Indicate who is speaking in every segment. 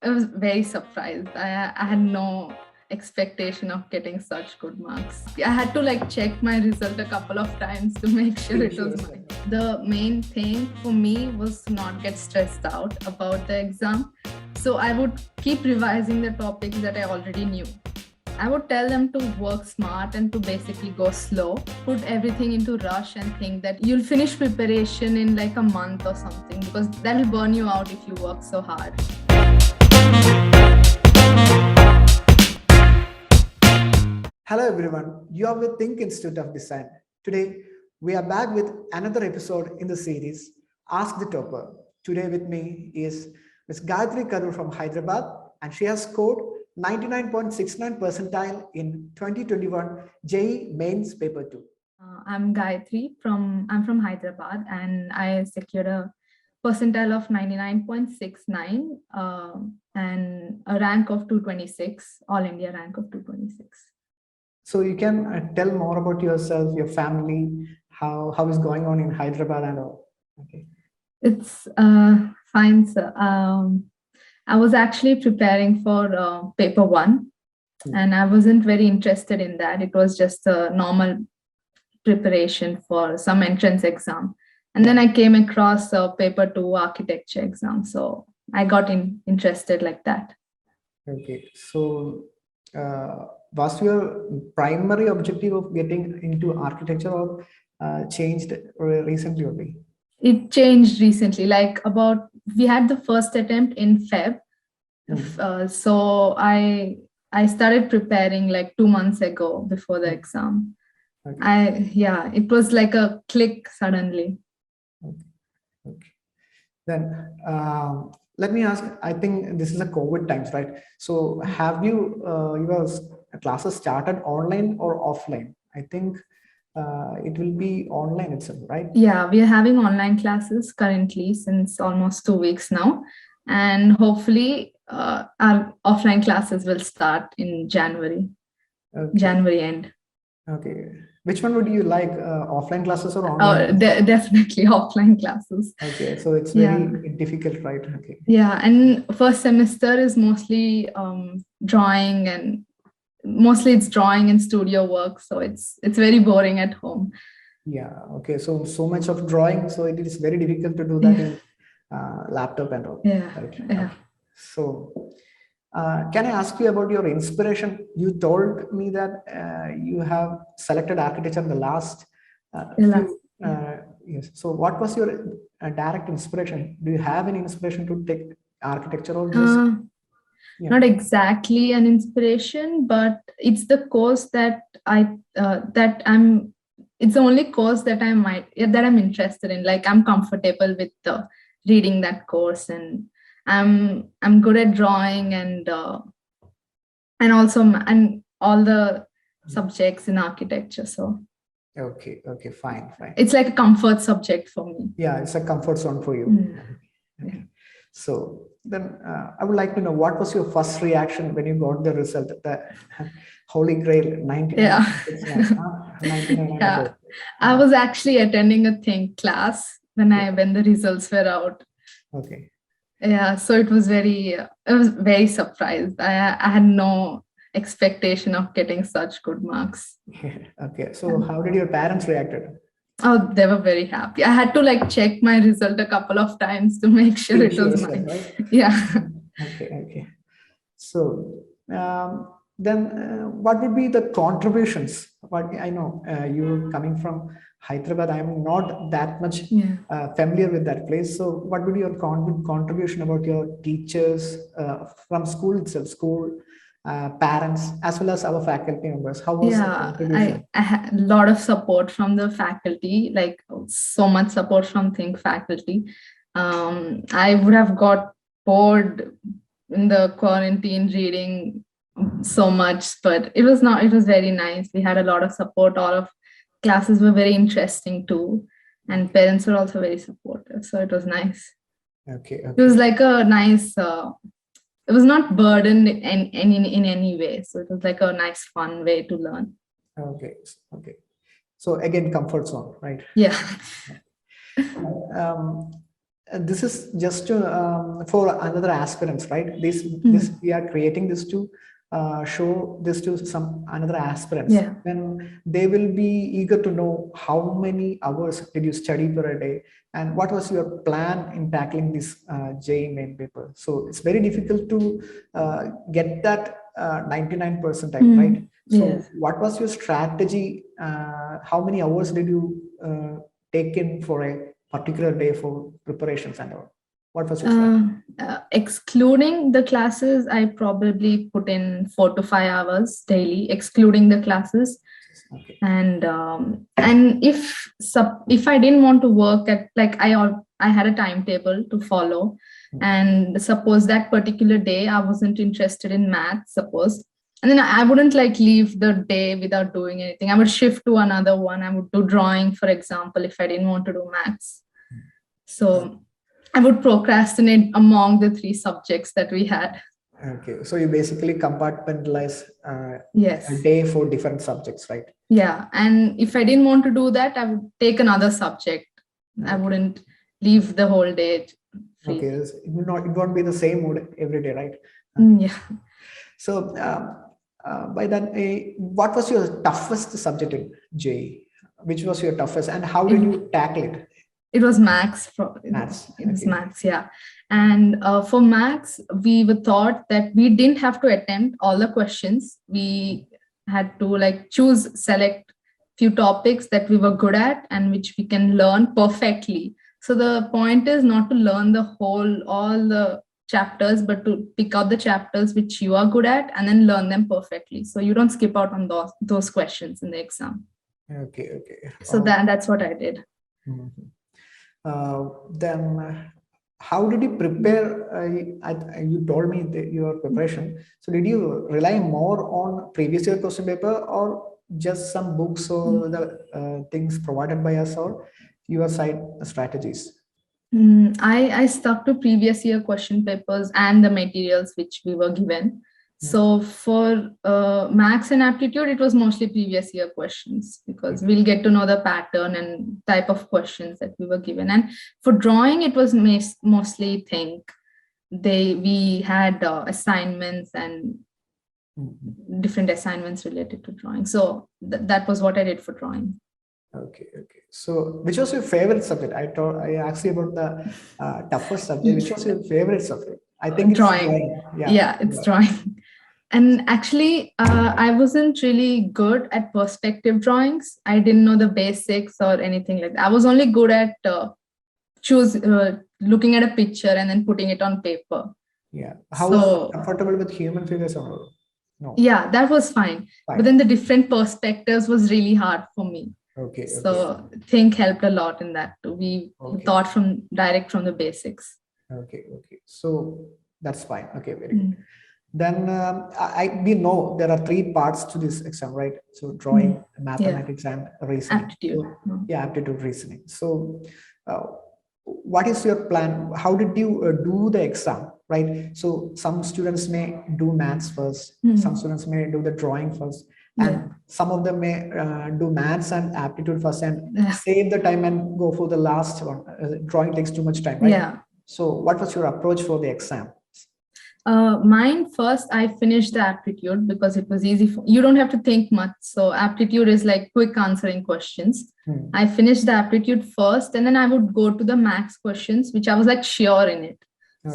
Speaker 1: I was very surprised. I had no expectation of getting such good marks. I had to check my result a couple of times to make sure it was mine. The main thing for me was to not get stressed out about the exam. So I would keep revising the topics that I already knew. I would tell them to work smart and to basically go slow, put everything into rush and think that you'll finish preparation in a month or something, because that will burn you out if you work so hard.
Speaker 2: Hello everyone, you are with THiNC Institute of Design. Today, we are back with another episode in the series, Ask the Topper. Today with me is Ms. Gayatri Kalur from Hyderabad, and she has scored 99.69 percentile in 2021 JEE Mains Paper 2.
Speaker 1: I'm Gayatri I'm from Hyderabad, and I secured a percentile of 99.69 and a rank of 226, All India rank of 226.
Speaker 2: So you can tell more about yourself, your family, how is going on in Hyderabad and all. Okay.
Speaker 1: It's fine, sir. I was actually preparing for paper 1, and I wasn't very interested in that. It was just a normal preparation for some entrance exam. And then I came across paper 2 architecture exam. So I got interested like that.
Speaker 2: Okay. So was your primary objective of getting into architecture or changed recently only?
Speaker 1: It changed recently, we had the first attempt in Feb. So I started preparing 2 months ago before the exam. Okay. It was like a click suddenly.
Speaker 2: Okay. Then let me ask, I think this is a COVID times, right? So have your classes started online or offline? I think it will be online itself, right?
Speaker 1: Yeah, we are having online classes currently since almost 2 weeks now. And hopefully our offline classes will start in January, January end.
Speaker 2: Okay. Which one would you like, offline classes or online?
Speaker 1: Definitely offline classes.
Speaker 2: Okay, so it's very difficult, right? Okay.
Speaker 1: Yeah, and first semester is mostly drawing, and mostly it's drawing and studio work, so it's very boring at home.
Speaker 2: Yeah. Okay. So much of drawing, so it is very difficult to do that in laptop and all.
Speaker 1: Yeah.
Speaker 2: Right?
Speaker 1: Yeah.
Speaker 2: Okay. So. Can I ask you about your inspiration? You told me that you have selected architecture in the last few years. So what was your direct inspiration? Do you have any inspiration to take architecture or just?
Speaker 1: Not exactly an inspiration, but it's the course that it's the only course that I'm interested in. I'm comfortable with reading that course, and I'm good at drawing and also all the subjects in architecture. So
Speaker 2: okay, fine.
Speaker 1: It's like a comfort subject for me.
Speaker 2: Yeah, it's a comfort zone for you. Okay. So then I would like to know, what was your first reaction when you got the result, the Holy Grail 99?
Speaker 1: Yeah. I was actually attending a THiNC class when the results were out.
Speaker 2: Okay.
Speaker 1: Yeah, so I was very surprised. I had no expectation of getting such good marks.
Speaker 2: Okay, so how did your parents react?
Speaker 1: Oh, they were very happy. I had to check my result a couple of times to make sure it was mine. Right? Yeah.
Speaker 2: Okay. So then what would be the contributions? What I know you're coming from Hyderabad. I'm not that much familiar with that place. So what would be your contribution about your teachers from school itself, parents, as well as our faculty members? How was the contribution?
Speaker 1: I had a lot of support from the faculty, so much support from THiNC faculty. I would have got bored in the quarantine reading so much, but it was very nice. We had a lot of support. All of classes were very interesting too, and parents were also very supportive, so it was nice.
Speaker 2: Okay.
Speaker 1: It was like a nice it was not burdened in any way, so it was like a nice fun way to learn.
Speaker 2: Okay. So again, comfort zone, right?
Speaker 1: Yeah.
Speaker 2: this is just for another aspirants, right? This we are creating this to show this to some another aspirants.
Speaker 1: Yeah.
Speaker 2: Then they will be eager to know how many hours did you study per day, and what was your plan in tackling this JEE main paper. So it's very difficult to get that 99 percentile, right? So
Speaker 1: Yes.
Speaker 2: what was your strategy? How many hours did you take in for a particular day for preparations and all? What was your strategy?
Speaker 1: Excluding the classes, I probably put in 4 to 5 hours daily, excluding the classes.
Speaker 2: Okay.
Speaker 1: And if I didn't want to work at, like, I had a timetable to follow, and suppose that particular day I wasn't interested in math, suppose, and then I wouldn't like leave the day without doing anything. I would shift to another one. I would do drawing, for example, if I didn't want to do maths. So I would procrastinate among the 3 subjects that we had.
Speaker 2: Okay, so you basically compartmentalize
Speaker 1: Yes.
Speaker 2: a day for different subjects, right?
Speaker 1: Yeah, and if I didn't want to do that, I would take another subject. I wouldn't leave the whole day free.
Speaker 2: Okay, it won't be the same mood every day, right?
Speaker 1: Yeah.
Speaker 2: So by that, what was your toughest subject in JEE? Which was your toughest, and how did you tackle it?
Speaker 1: It was maths.
Speaker 2: Maths.
Speaker 1: It was maths, yeah. And for maths, we were taught that we didn't have to attempt all the questions. We had to like select few topics that we were good at and which we can learn perfectly. So the point is not to learn all the chapters, but to pick out the chapters which you are good at and then learn them perfectly. So you don't skip out on those questions in the exam.
Speaker 2: Okay.
Speaker 1: So that's what I did.
Speaker 2: Then how did you prepare? You told me that your preparation. So did you rely more on previous year question paper or just some books or the things provided by us or your side strategies?
Speaker 1: I stuck to previous year question papers and the materials which we were given. So for maths and aptitude, it was mostly previous year questions because we'll get to know the pattern and type of questions that we were given. And for drawing, it was mostly THiNC. We had assignments and different assignments related to drawing. So that was what I did for drawing.
Speaker 2: Okay. So which was your favorite subject? I asked you about the toughest subject. Which was your favorite subject? I think it's drawing.
Speaker 1: Yeah, it's drawing. And actually, I wasn't really good at perspective drawings. I didn't know the basics or anything like that. I was only good at looking at a picture and then putting it on paper.
Speaker 2: Yeah. How was comfortable with human figures or no?
Speaker 1: Yeah, that was fine. But then the different perspectives was really hard for me.
Speaker 2: Okay.
Speaker 1: So THiNC helped a lot in that too. We thought direct from the basics.
Speaker 2: Okay. So that's fine. Okay, very good. Then we know there are 3 parts to this exam, right? So drawing, mathematics, and reasoning.
Speaker 1: Aptitude.
Speaker 2: Aptitude, reasoning. So what is your plan? How did you do the exam, right? So some students may do maths first. Some students may do the drawing first. And some of them may do maths and aptitude first and save the time and go for the last one. Drawing takes too much time, right?
Speaker 1: Yeah.
Speaker 2: So what was your approach for the exam?
Speaker 1: Mine first, I finished the aptitude because it was easy. You don't have to think much. So aptitude is like quick answering questions. I finished the aptitude first and then I would go to the maths questions, which I was like sure in it.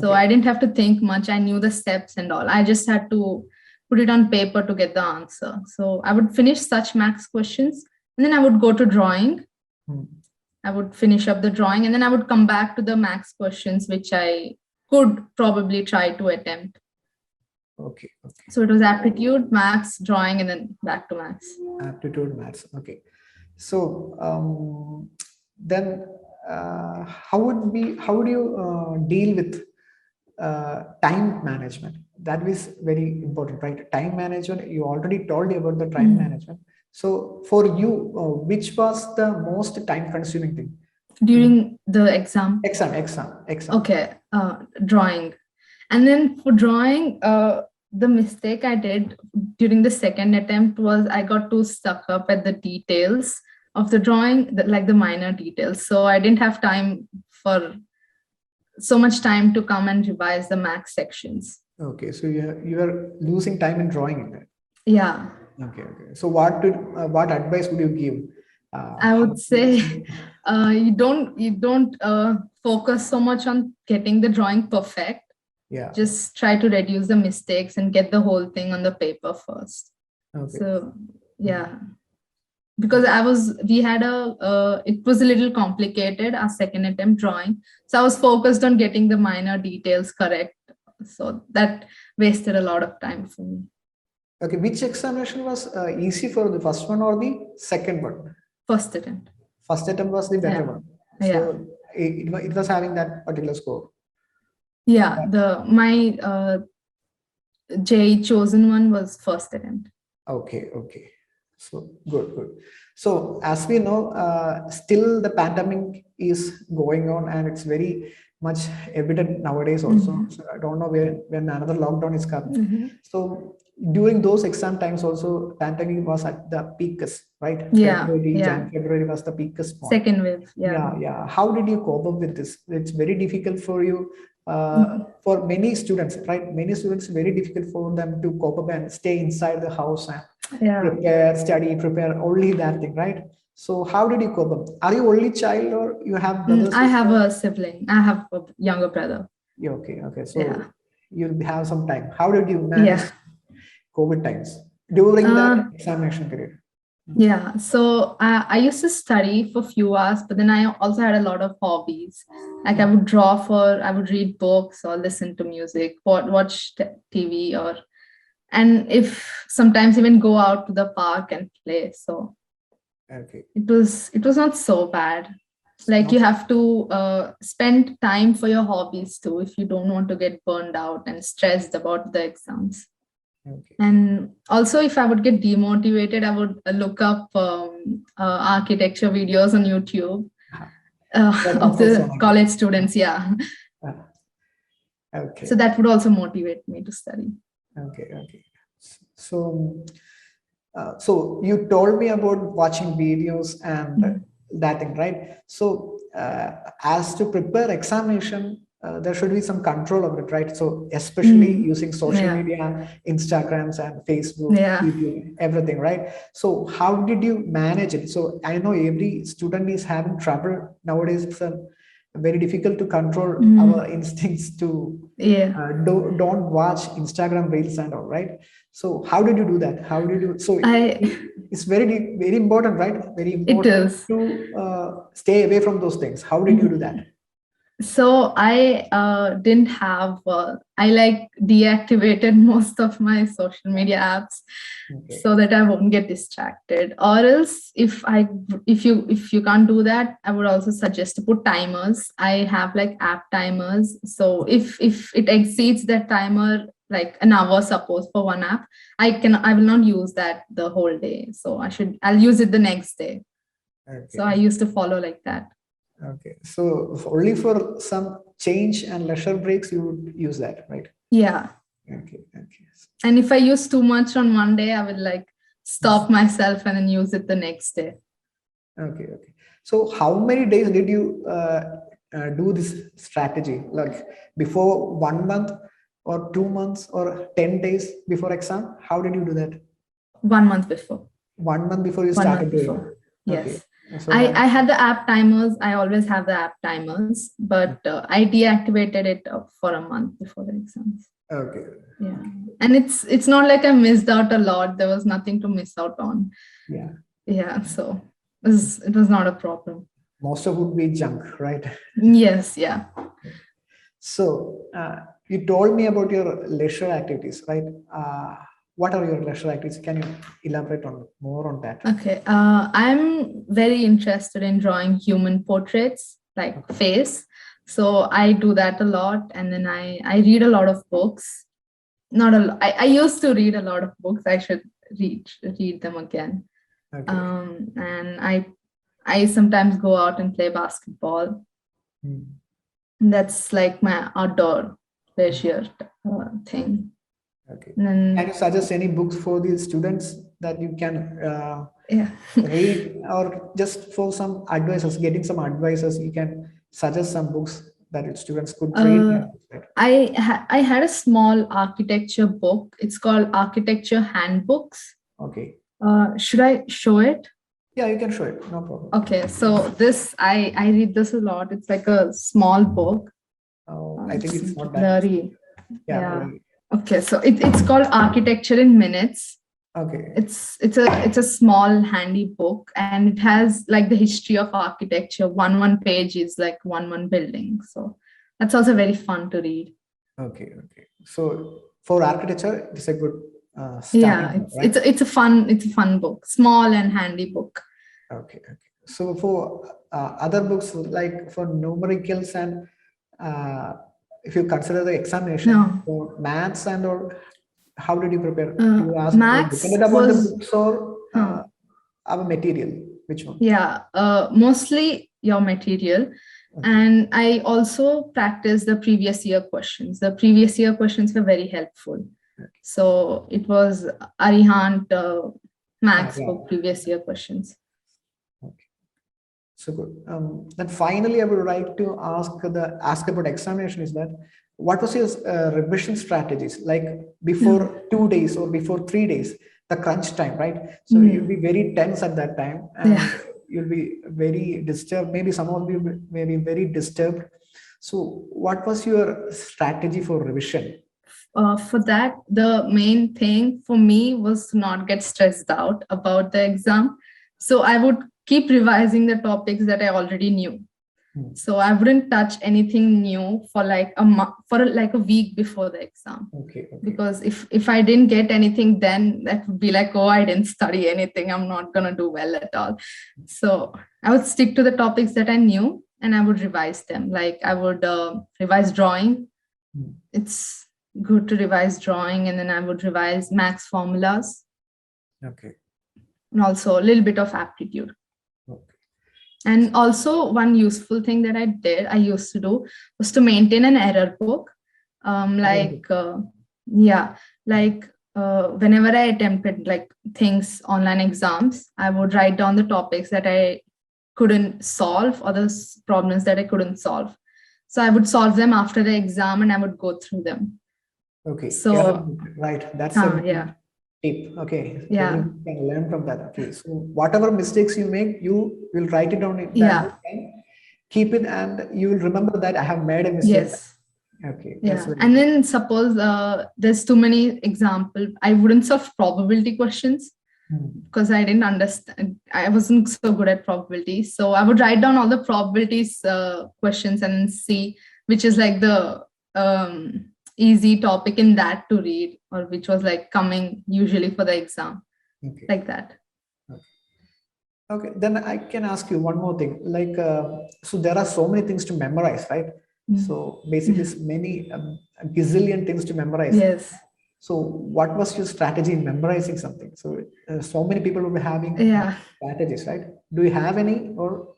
Speaker 1: So I didn't have to think much. I knew the steps and all. I just had to put it on paper to get the answer. So I would finish such maths questions and then I would go to drawing. I would finish up the drawing and then I would come back to the maths questions, which I could probably try to attempt.
Speaker 2: Okay.
Speaker 1: So it was aptitude, maths, drawing, and then back to maths.
Speaker 2: Aptitude, maths. Okay. So then how would you deal with time management? That is very important, right? Time management, you already told me about the time management. So for you, which was the most time consuming thing?
Speaker 1: During the exam?
Speaker 2: Exam.
Speaker 1: Okay, drawing. And then for drawing, the mistake I did during the second attempt was I got too stuck up at the details of the drawing, like the minor details. So I didn't have time for so much time to come and revise the max sections.
Speaker 2: Okay, so you are losing time in drawing it.
Speaker 1: Yeah.
Speaker 2: Okay. So what advice would you give?
Speaker 1: I would say you don't focus so much on getting the drawing perfect.
Speaker 2: Yeah.
Speaker 1: Just try to reduce the mistakes and get the whole thing on the paper first.
Speaker 2: Okay.
Speaker 1: So yeah, because it was a little complicated, our second attempt drawing. So I was focused on getting the minor details correct. So that wasted a lot of time for me.
Speaker 2: Okay, which examination was easy for the first one or the second one?
Speaker 1: First attempt.
Speaker 2: First attempt was the better one. So it was having that particular score.
Speaker 1: Yeah, my JEE chosen one was first attempt.
Speaker 2: Okay. So good. So as we know, still the pandemic is going on, and it's very much evident nowadays also. So I don't know when another lockdown is coming. So during those exam times also, pandemic was at the peakest, right? February was the peakest point.
Speaker 1: Second wave.
Speaker 2: Yeah. How did you cope up with this? It's very difficult for you. For many students, right? Many students, very difficult for them to cope up and stay inside the house and prepare only that thing, right? So how did you cope up? Are you only child or you have brothers?
Speaker 1: I have a sibling. I have a younger brother.
Speaker 2: Okay. So you'll have some time. How did you manage COVID times during the examination period?
Speaker 1: Yeah, so I used to study for a few hours, but then I also had a lot of hobbies. Like I would I would read books or listen to music, watch TV, and if sometimes even go out to the park and play. So it was not so bad. Like you have to spend time for your hobbies too, if you don't want to get burned out and stressed about the exams. And also, if I would get demotivated, I would look up architecture videos on YouTube of the college students. So that would also motivate me to study.
Speaker 2: Okay. So you told me about watching videos and that thing, right? So as to prepare examination, there should be some control of it, right? So especially using social media, Instagrams and Facebook, YouTube, everything, right? So how did you manage it? So I know every student is having trouble nowadays. It's very difficult to control our instincts to don't watch Instagram reels and all, right? So how did you do that? How did you? So it's very important, right? Very important to stay away from those things. How did you do that?
Speaker 1: So I didn't have. I deactivated most of my social media apps so that I won't get distracted. Or else, if you can't do that, I would also suggest to put timers. I have app timers. So if it exceeds that timer, like an hour, suppose for one app, I will not use that the whole day. So I'll use it the next day. So I used to follow like that.
Speaker 2: Okay, so only for some change and leisure breaks you would use that, right?
Speaker 1: Yeah.
Speaker 2: Okay.
Speaker 1: And if I use too much on one day, I will stop myself and then use it the next day.
Speaker 2: Okay. So how many days did you do this strategy? Like before 1 month or 2 months or 10 days before exam? How did you do that?
Speaker 1: 1 month before.
Speaker 2: 1 month before you started doing?
Speaker 1: Yes.
Speaker 2: Okay. So
Speaker 1: I had the app timers. I always have the app timers, but I deactivated it for a month before the exams.
Speaker 2: Okay.
Speaker 1: Yeah. And it's not like I missed out a lot. There was nothing to miss out on. Yeah. So it was not a problem.
Speaker 2: Most of it would be junk, right?
Speaker 1: Yes. Yeah.
Speaker 2: So you told me about your leisure activities, right? What are your leisure activities? Can you elaborate more on that?
Speaker 1: Okay. I'm very interested in drawing human portraits, like face. So I do that a lot. And then I read a lot of books. Not a lot. I used to read a lot of books. I should read them again. Okay. And I sometimes go out and play basketball. That's like my outdoor leisure thing.
Speaker 2: Okay. Can you suggest any books for the students that you can read, or just for some advices, getting some advices, you can suggest some books that students could read?
Speaker 1: I had a small architecture book. It's called Architecture Handbooks.
Speaker 2: Okay.
Speaker 1: Should I show it?
Speaker 2: Yeah, you can show it. No problem.
Speaker 1: Okay, so this I read this a lot. It's like a small book.
Speaker 2: I think it's not that
Speaker 1: blurry.
Speaker 2: Yeah.
Speaker 1: Blurry. Okay, so it's called Architecture in Minutes.
Speaker 2: Okay.
Speaker 1: It's a small handy book, and it has like the history of architecture. One page is like one building. So that's also very fun to read.
Speaker 2: Okay. So for architecture, it's a good
Speaker 1: it's a fun book, small and handy book.
Speaker 2: Okay. So for other books, like for numericals and if you consider the examination for maths and or how did you prepare? You ask
Speaker 1: maths
Speaker 2: about the books or our material? Which one?
Speaker 1: Yeah, mostly your material. Okay. And I also practiced the previous year questions. The previous year questions were very helpful. Okay. So it was Arihant Max book previous year questions.
Speaker 2: Okay. So good. Then finally, I would like to ask about examination is that what was your revision strategies like before 2 days or before 3 days, the crunch time, right? So you'll be very tense at that time and you'll be very disturbed. Maybe some of you may be very disturbed. So what was your strategy for revision?
Speaker 1: For that, the main thing for me was to not get stressed out about the exam. So I would keep revising the topics that I already knew. So I wouldn't touch anything new for like a week before the exam.
Speaker 2: Okay.
Speaker 1: Because if I didn't get anything, then that would be like, oh, I didn't study anything. I'm not gonna do well at all. So I would stick to the topics that I knew and I would revise them. Like I would revise drawing. It's good to revise drawing, and then I would revise maths formulas.
Speaker 2: Okay.
Speaker 1: And also a little bit of aptitude. And also one useful thing that I used to do was to maintain an error book. Whenever I attempted like things online exams, I would write down the topics that I couldn't solve or the problems that I couldn't solve. So I would solve them after the exam and I would go through them.
Speaker 2: Okay. So right. That's a tip. Okay.
Speaker 1: Yeah.
Speaker 2: You can learn from that. Okay. So whatever mistakes you make, you will write it down in that book and keep it, and you will remember that I have made a mistake.
Speaker 1: Yes.
Speaker 2: Okay.
Speaker 1: Yeah. And then suppose there's too many examples, I wouldn't solve probability questions because I didn't understand. I wasn't so good at probability. So I would write down all the probabilities questions and see which is like the easy topic in that to read, or which was like coming usually for the exam. Okay. Like that.
Speaker 2: Okay, then I can ask you one more thing. Like, so there are so many things to memorize, right? So basically, many gazillion things to memorize.
Speaker 1: Yes.
Speaker 2: So what was your strategy in memorizing something? So so many people will be having strategies, right? Do you have any? Or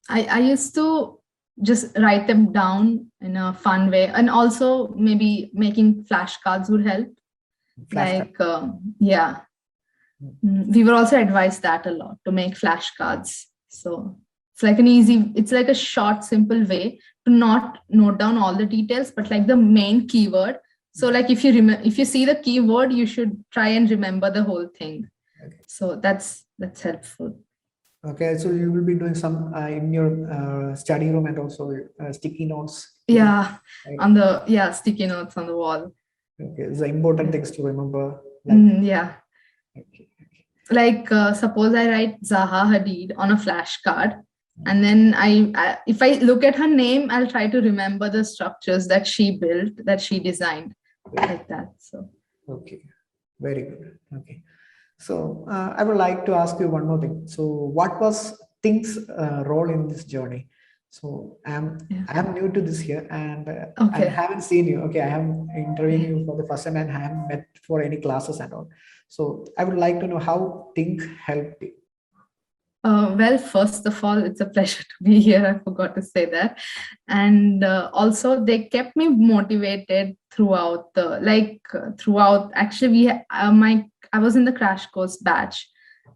Speaker 1: I used to just write them down in a fun way, and also maybe making flashcards would help. We were also advised that a lot, to make flashcards. So it's like it's like a short, simple way to not note down all the details, but like the main keyword. So like if you see the keyword, you should try and remember the whole thing. Okay. So that's helpful.
Speaker 2: Okay, so you will be doing some in your study room, and also sticky notes.
Speaker 1: Yeah, right? On the sticky notes on the wall.
Speaker 2: Okay, the important things to remember.
Speaker 1: Like, Okay. Like suppose I write Zaha Hadid on a flashcard, and then if I look at her name, I'll try to remember the structures that she built, that she designed, like that. So
Speaker 2: okay, very good. Okay. So I would like to ask you one more thing. So what was THiNC's role in this journey? So I'm new to this here, and I haven't seen you. Okay, I am interviewing you for the first time and I haven't met for any classes and all. So I would like to know how THiNC helped you.
Speaker 1: Well, first of all, it's a pleasure to be here. I forgot to say that. And also they kept me motivated throughout actually I was in the crash course batch,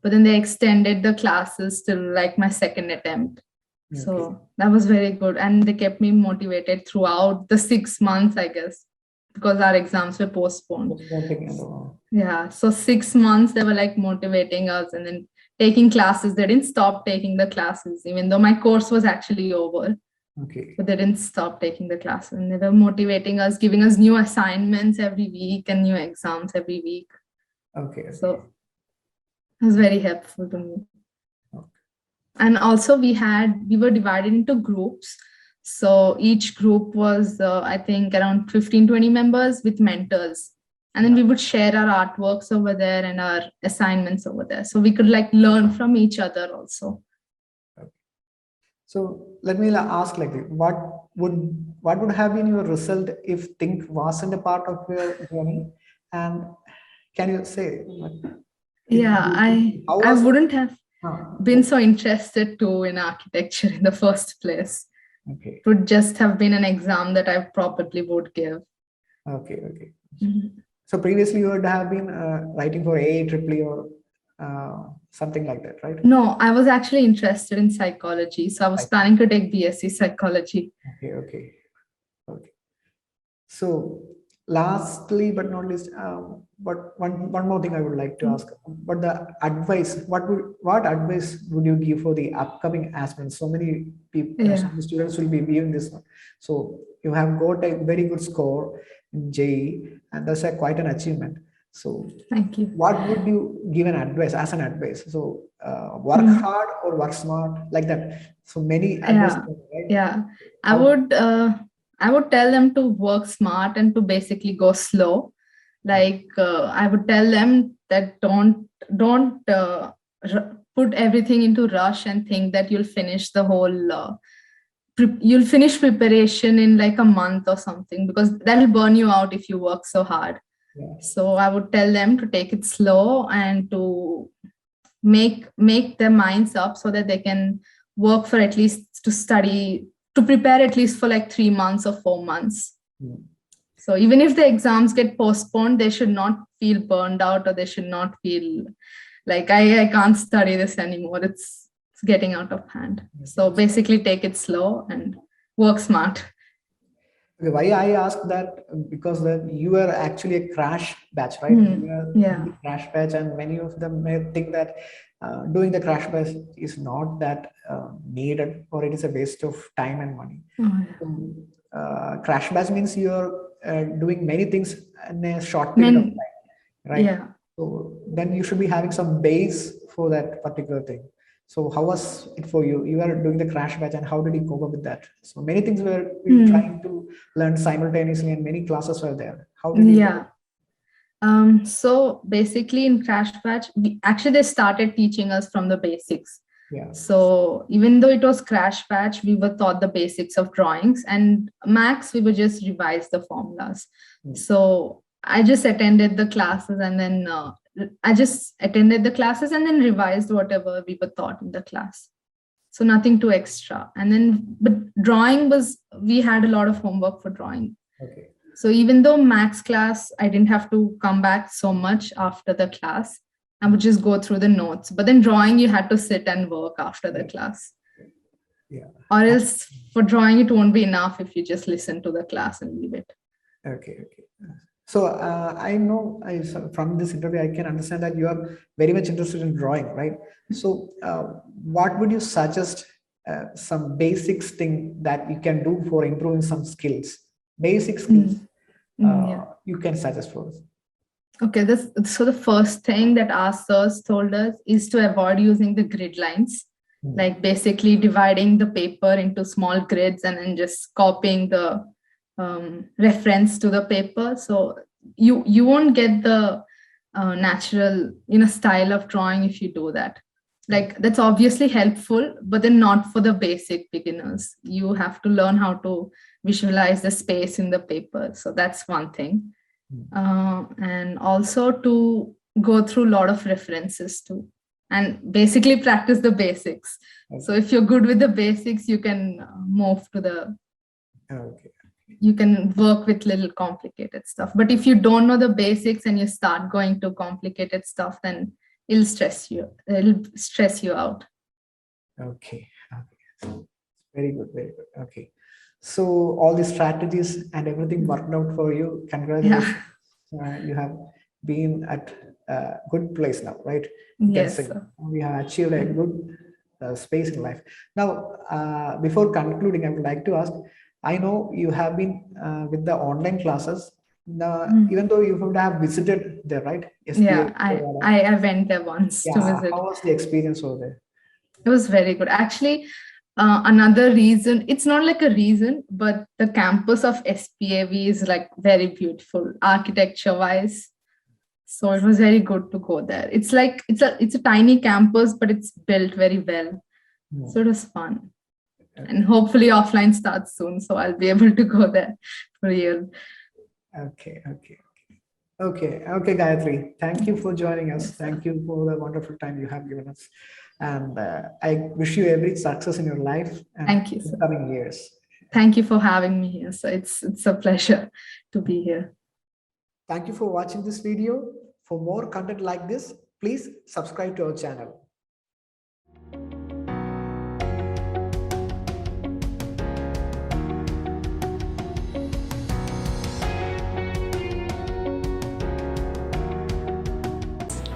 Speaker 1: but then they extended the classes till like my second attempt. So that was very good. And they kept me motivated throughout the 6 months, I guess, because our exams were postponed. Yeah. So 6 months, they were like motivating us and then taking classes. They didn't stop taking the classes, even though my course was actually over. But they didn't stop taking the classes. And they were motivating us, giving us new assignments every week and new exams every week. So it was very helpful to me. And also we were divided into groups. So each group was, I think, around 15-20 members with mentors. And then we would share our artworks over there and our assignments over there. So we could like learn from each other also.
Speaker 2: So let me ask like, what would have been your result if THiNC wasn't a part of your journey? And can you say?
Speaker 1: I wouldn't have been so interested too in architecture in the first place. It would just have been an exam that I probably would give.
Speaker 2: So previously you would have been writing for AEEE or something like that, right?
Speaker 1: No, I was actually interested in psychology. So I was planning to take BSc psychology.
Speaker 2: Okay. So lastly, but not least, but one more thing I would like to ask, but the advice, what advice would you give for the upcoming aspirants? So many people, so many students will be viewing this one. So you have got a very good score in JEE, and that's quite an achievement. So
Speaker 1: thank you.
Speaker 2: What would you give as an advice? So work hard or work smart, like that. So many advice.
Speaker 1: Right? I would tell them to work smart and to basically go slow. Like I would tell them that don't put everything into rush and think that you'll finish the whole you'll finish preparation in like a month or something, because that will burn you out if you work so hard. So I would tell them to take it slow and to make their minds up so that they can work for at least to prepare at least for like 3 months or 4 months. So even if the exams get postponed, they should not feel burned out, or they should not feel like I can't study this anymore. It's getting out of hand. So basically take it slow and work smart.
Speaker 2: Okay, why I ask that? Because you are actually a crash batch, right? Crash batch, and many of them may think that doing the crash batch is not that needed, or it is a waste of time and money. Crash batch means you're doing many things in a short period of time, right? So then you should be having some base for that particular thing. So how was it for you? You are doing the crash batch, and how did you cope up with that? So many things were trying to learn simultaneously, and many classes were there. How did you?
Speaker 1: So basically in crash batch, they started teaching us from the basics. So even though it was crash batch, we were taught the basics of drawings, and max we would just revise the formulas. So I just attended the classes, and then revised whatever we were taught in the class. So nothing too extra. And then, but drawing we had a lot of homework for drawing. So even though max class, I didn't have to come back so much after the class. I would just go through the notes. But then drawing, you had to sit and work after the class. Or else for drawing, it won't be enough if you just listen to the class and leave it.
Speaker 2: So I know from this interview, I can understand that you are very much interested in drawing, right? So what would you suggest some basics thing that you can do for improving some skills, basic skills you can suggest for us?
Speaker 1: Okay, so the first thing that our sirs told us is to avoid using the grid lines, like basically dividing the paper into small grids and then just copying the reference to the paper. So you won't get the natural style of drawing if you do that. Like that's obviously helpful, but then not for the basic beginners. You have to learn how to visualize the space in the paper. So that's one thing. And also to go through a lot of references too, and basically practice the basics. So if you're good with the basics, you can move to the you can work with little complicated stuff. But if you don't know the basics and you start going to complicated stuff, then it'll stress you out.
Speaker 2: Okay. Very good, very good. Okay. So all the strategies and everything worked out for you. Congratulations. You have been at a good place now, right? You can
Speaker 1: Yes,
Speaker 2: say
Speaker 1: sir.
Speaker 2: we have achieved a good space in life. Now, before concluding, I would like to ask, I know you have been with the online classes. Even though you would have visited there, right?
Speaker 1: Yeah,
Speaker 2: SPA.
Speaker 1: I went there once to
Speaker 2: Yeah.
Speaker 1: visit.
Speaker 2: How was the experience over there?
Speaker 1: It was very good. Actually, another reason, it's not like a reason, but the campus of SPAV is like very beautiful architecture wise. So it was very good to go there. It's like it's a tiny campus, but it's built very well. So it was fun. And hopefully offline starts soon, so I'll be able to go there for real.
Speaker 2: Okay, Gayatri. Thank you for joining us. Thank you for the wonderful time you have given us. And I wish you every success in your life and
Speaker 1: Thank you, sir.
Speaker 2: coming years.
Speaker 1: Thank you for having me here. So it's a pleasure to be here.
Speaker 2: Thank you for watching this video. For more content like this, please subscribe to our channel.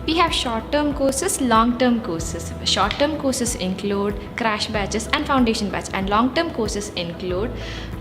Speaker 3: We have short-term courses, long-term courses. Short-term courses include crash batches and foundation batch, and long-term courses include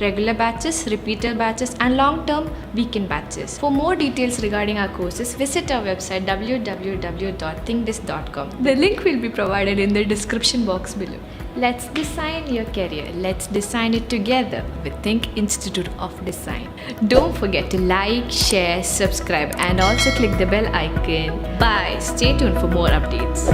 Speaker 3: regular batches, repeater batches, and long-term weekend batches. For more details regarding our courses, visit our website www.thinkthis.com. The link will be provided in the description box below. Let's design your career. Let's design it together with Think Institute of Design. Don't forget to like, share, subscribe, and also click the bell icon. Bye. Stay tuned for more updates.